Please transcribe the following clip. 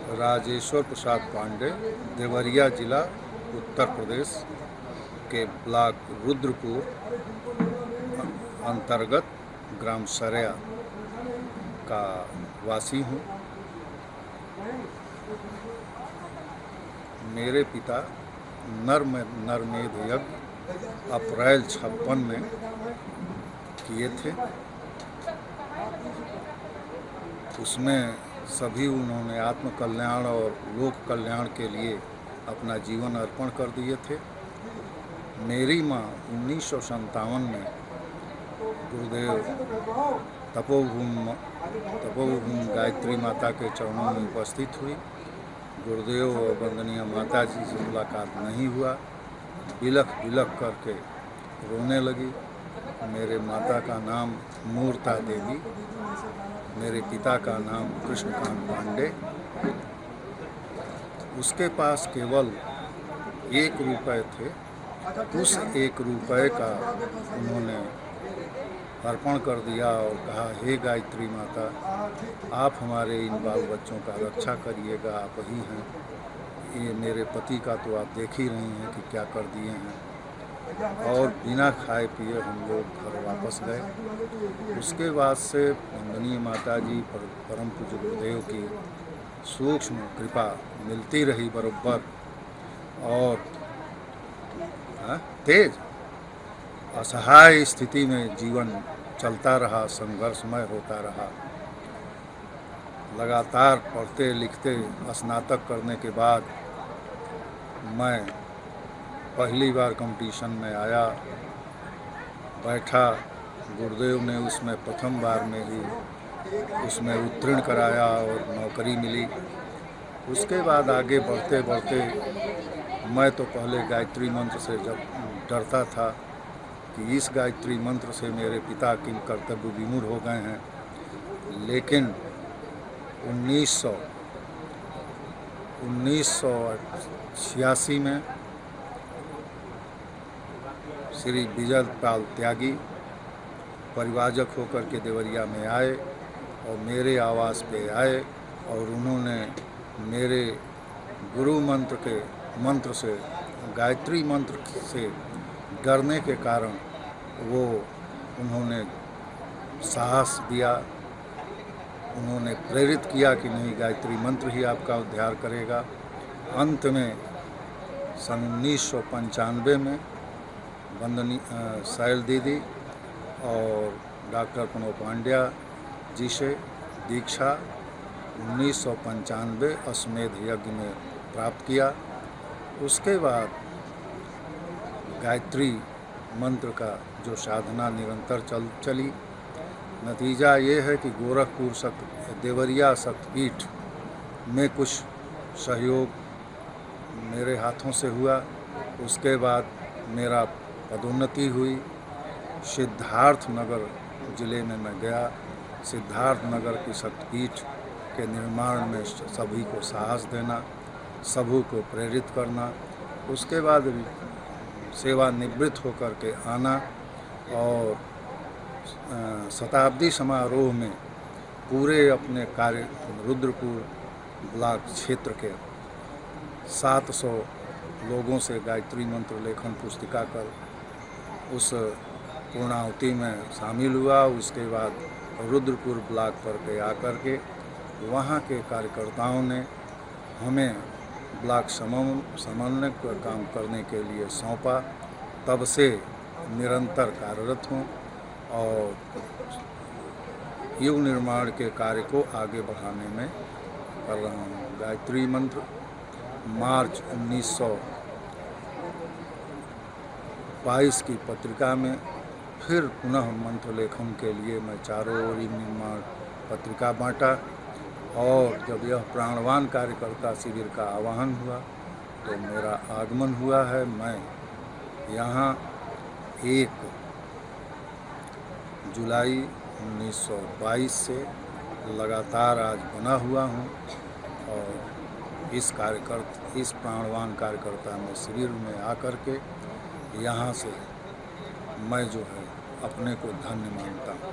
राजेश्वर प्रसाद पांडे, देवरिया जिला, उत्तर प्रदेश के ब्लॉक रुद्रपुर अंतर्गत ग्राम सरया का वासी हूँ। मेरे पिता नरमेध यज्ञ अप्रैल 56 में किए थे। उसमें सभी उन्होंने आत्म कल्याण और लोक कल्याण के लिए अपना जीवन अर्पण कर दिए थे। मेरी माँ 1957 में गुरुदेव तपोभूमि गायत्री माता के चरणों में उपस्थित हुई। गुरुदेव और वंदनीय माता जी से मुलाकात नहीं हुआ। बिलख बिलख करके रोने लगी। मेरे माता का नाम मूर्ता देवी, मेरे पिता का नाम कृष्णकांत पांडे। उसके पास केवल 1 रुपये थे। उस 1 रुपये का उन्होंने अर्पण कर दिया और कहा, हे गायत्री माता, आप हमारे इन बाल बच्चों का रक्षा करिएगा, आप ही हैं। ये मेरे पति का तो आप देख ही रही हैं कि क्या कर दिए हैं। और बिना खाए पिए हम लोग घर वापस गए। उसके बाद से वंदनीय माता जी परम पूज्य गुरुदेव की सूक्ष्म कृपा मिलती रही बरोबर, और तेज असहाय स्थिति में जीवन चलता रहा, संघर्षमय होता रहा। लगातार पढ़ते लिखते स्नातक करने के बाद मैं पहली बार कंपटीशन में आया, बैठा। गुरुदेव ने उसमें प्रथम बार में ही उसमें उत्तीर्ण कराया और नौकरी मिली। उसके बाद आगे बढ़ते बढ़ते मैं तो पहले गायत्री मंत्र से जब डरता था कि इस गायत्री मंत्र से मेरे पिता की कर्तव्य विमूढ़ हो गए हैं। लेकिन 1986 में श्री विजय पाल त्यागी परिवाजक होकर के देवरिया में आए और मेरे आवास पे आए, और उन्होंने मेरे गुरु मंत्र से गायत्री मंत्र से डरने के कारण उन्होंने साहस दिया। उन्होंने प्रेरित किया कि नहीं, गायत्री मंत्र ही आपका उद्धार करेगा। अंत में सन 1995 में वंदनीय सायल दीदी और डॉक्टर प्रणव पांड्या जी से दीक्षा 1995 अश्वमेध यज्ञ में प्राप्त किया। उसके बाद गायत्री मंत्र का जो साधना निरंतर चली। नतीजा ये है कि गोरखपुर देवरिया शक्तिपीठ में कुछ सहयोग मेरे हाथों से हुआ। उसके बाद मेरा पदोन्नति हुई। सिद्धार्थ नगर ज़िले में मैं गया। सिद्धार्थ नगर की शक्तिपीठ के निर्माण में सभी को साहस देना, सभी को प्रेरित करना। उसके बाद सेवानिवृत्त होकर के आना और शताब्दी समारोह में पूरे अपने कार्य रुद्रपुर ब्लॉक क्षेत्र के 700 लोगों से गायत्री मंत्र लेखन पुस्तिका कर उस पूर्णाहुति में शामिल हुआ। उसके बाद रुद्रपुर ब्लॉक पर के आकर के वहाँ के कार्यकर्ताओं ने हमें ब्लॉक समन्वय का काम करने के लिए सौंपा। तब से निरंतर कार्यरत हूँ और युग निर्माण के कार्य को आगे बढ़ाने में कर रहा हूँ। गायत्री मंत्र मार्च 1922 की पत्रिका में फिर पुनः मंत्र लेखन के लिए मैं चारों ओर युग निर्माण पत्रिका बांटा, और जब यह प्राणवान कार्यकर्ता शिविर का आह्वान हुआ तो मेरा आगमन हुआ है। मैं यहाँ 1 जुलाई 1922 से लगातार आज बना हुआ हूँ, और इस प्राणवान कार्यकर्ता में शिविर में आकर के यहाँ से मैं जो है अपने को धन्य मानता हूँ।